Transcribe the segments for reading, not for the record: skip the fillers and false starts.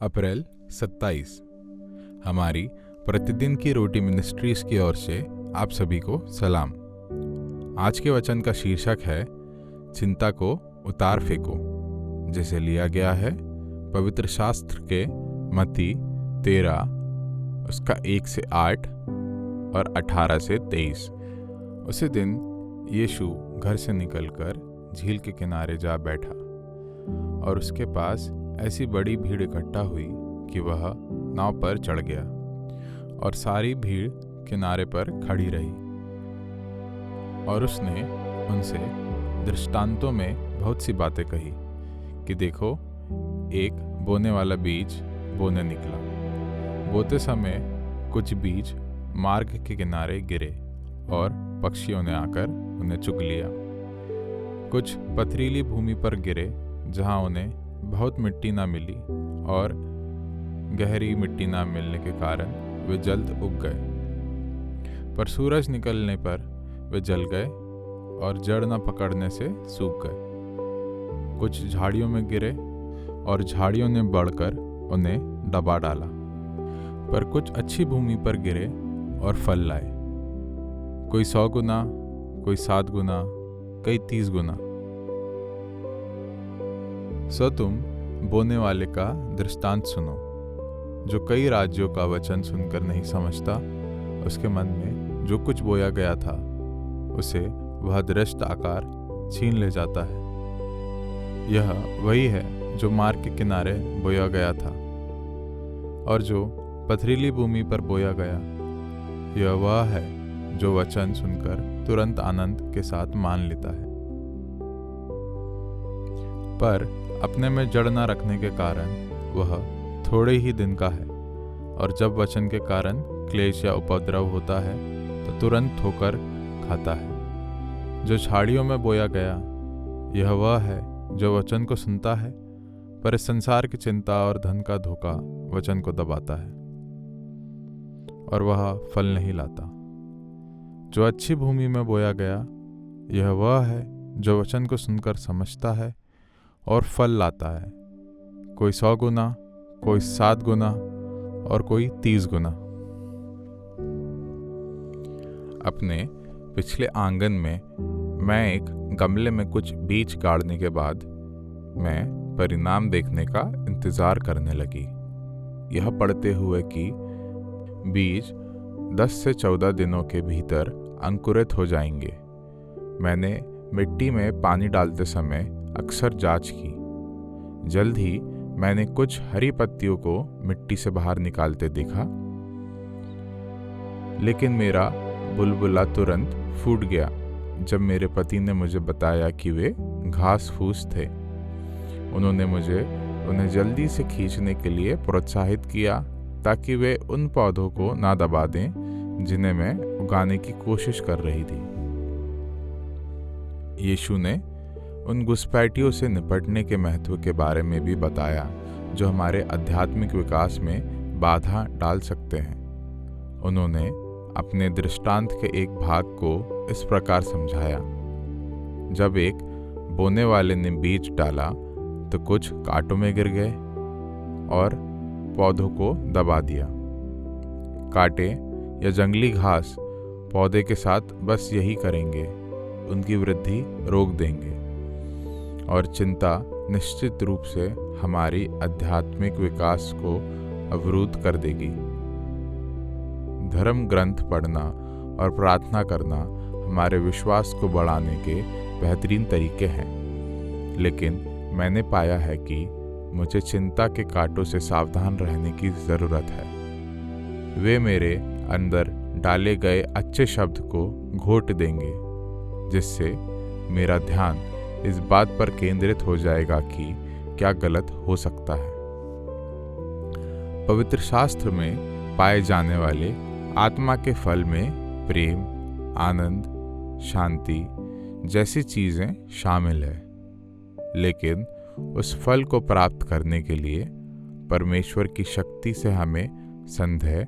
अप्रैल 27। हमारी प्रतिदिन की रोटी मिनिस्ट्रीज की ओर से आप सभी को सलाम। आज के वचन का शीर्षक है चिंता को उतार फेंको, जिसे लिया गया है पवित्र शास्त्र के मत्ती 13 उसका 1 से 8 और 18 से 23। उसी दिन यीशु घर से निकलकर झील के किनारे जा बैठा और उसके पास ऐसी बड़ी भीड़ इकट्ठा हुई कि वह नाव पर चढ़ गया और सारी भीड़ किनारे पर खड़ी रही। और उसने उनसे दृष्टांतों में बहुत सी बातें कही कि देखो, एक बोने वाला बीज बोने निकला। बोते समय कुछ बीज मार्ग के किनारे गिरे और पक्षियों ने आकर उन्हें चुग लिया। कुछ पथरीली भूमि पर गिरे जहां उन्हें बहुत मिट्टी ना मिली और गहरी मिट्टी ना मिलने के कारण वे जल्द उग गए। पर सूरज निकलने पर वे जल गए और जड़ न पकड़ने से सूख गए। कुछ झाड़ियों में गिरे और झाड़ियों ने बढ़कर उन्हें दबा डाला। पर कुछ अच्छी भूमि पर गिरे और फल लाए, कोई 100 गुना, कोई 7 गुना, कई 30 गुना। सो तुम बोने वाले का दृष्टांत सुनो। जो कई राज्यों का वचन सुनकर नहीं समझता, उसके मन में जो कुछ बोया गया था उसे वह दृष्ट आकार छीन ले जाता है। यह वही है जो मार्ग के किनारे बोया गया था। और जो पथरीली भूमि पर बोया गया, यह वह है जो वचन सुनकर तुरंत आनंद के साथ मान लेता है, पर अपने में जड़ न रखने के कारण वह थोड़े ही दिन का है। और जब वचन के कारण क्लेश या उपद्रव होता है तो तुरंत ठोकर खाता है। जो झाड़ियों में बोया गया, यह वह है जो वचन को सुनता है, पर इस संसार की चिंता और धन का धोखा वचन को दबाता है और वह फल नहीं लाता। जो अच्छी भूमि में बोया गया, यह वह है जो वचन को सुनकर समझता है और फल लाता है, कोई 100 गुना, कोई 7 गुना और कोई 30 गुना। अपने पिछले आंगन में मैं एक गमले में कुछ बीज गाड़ने के बाद मैं परिणाम देखने का इंतजार करने लगी। यह पढ़ते हुए कि बीज 10 से 14 दिनों के भीतर अंकुरित हो जाएंगे। मैंने मिट्टी में पानी डालते समय अक्सर जांच की। जल्द ही मैंने कुछ हरी पत्तियों को मिट्टी से बाहर निकालते देखा, लेकिन मेरा बुलबुला तुरंत फूट गया जब मेरे पति ने मुझे बताया कि वे घास फूस थे। उन्होंने मुझे उन्हें जल्दी से खींचने के लिए प्रोत्साहित किया ताकि वे उन पौधों को ना दबा दें जिन्हें मैं उगाने की कोशिश कर रही थी। यीशु ने उन घुसपैठियों से निपटने के महत्व के बारे में भी बताया जो हमारे आध्यात्मिक विकास में बाधा डाल सकते हैं। उन्होंने अपने दृष्टांत के एक भाग को इस प्रकार समझाया। जब एक बोने वाले ने बीज डाला तो कुछ कांटों में गिर गए और पौधों को दबा दिया। कांटे या जंगली घास पौधे के साथ बस यही करेंगे, उनकी वृद्धि रोक देंगे। और चिंता निश्चित रूप से हमारी आध्यात्मिक विकास को अवरुद्ध कर देगी। धर्म ग्रंथ पढ़ना और प्रार्थना करना हमारे विश्वास को बढ़ाने के बेहतरीन तरीके हैं, लेकिन मैंने पाया है कि मुझे चिंता के कांटों से सावधान रहने की ज़रूरत है। वे मेरे अंदर डाले गए अच्छे शब्द को घोट देंगे, जिससे मेरा ध्यान इस बात पर केंद्रित हो जाएगा कि क्या गलत हो सकता है। पवित्र शास्त्र में पाए जाने वाले आत्मा के फल में प्रेम, आनंद, शांति जैसी चीज़ें शामिल है, लेकिन उस फल को प्राप्त करने के लिए परमेश्वर की शक्ति से हमें संदेह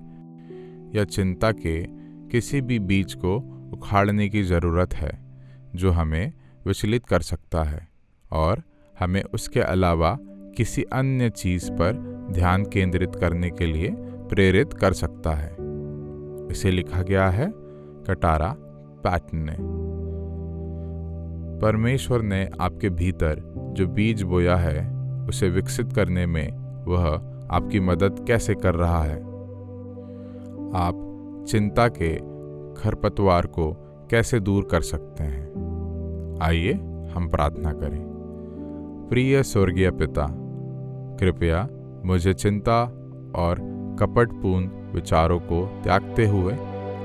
या चिंता के किसी भी बीज को उखाड़ने की ज़रूरत है जो हमें विचलित कर सकता है और हमें उसके अलावा किसी अन्य चीज़ पर ध्यान केंद्रित करने के लिए प्रेरित कर सकता है। इसे लिखा गया है कटारा पैटन ने। परमेश्वर ने आपके भीतर जो बीज बोया है उसे विकसित करने में वह आपकी मदद कैसे कर रहा है। आप चिंता के खरपतवार को कैसे दूर कर सकते हैं। आइए हम प्रार्थना करें। प्रिय स्वर्गीय पिता, कृपया मुझे चिंता और कपटपूर्ण विचारों को त्यागते हुए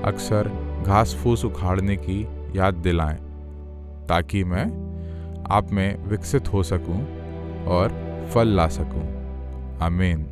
अक्सर घास फूस उखाड़ने की याद दिलाएं, ताकि मैं आप में विकसित हो सकूं और फल ला सकूं। आमीन।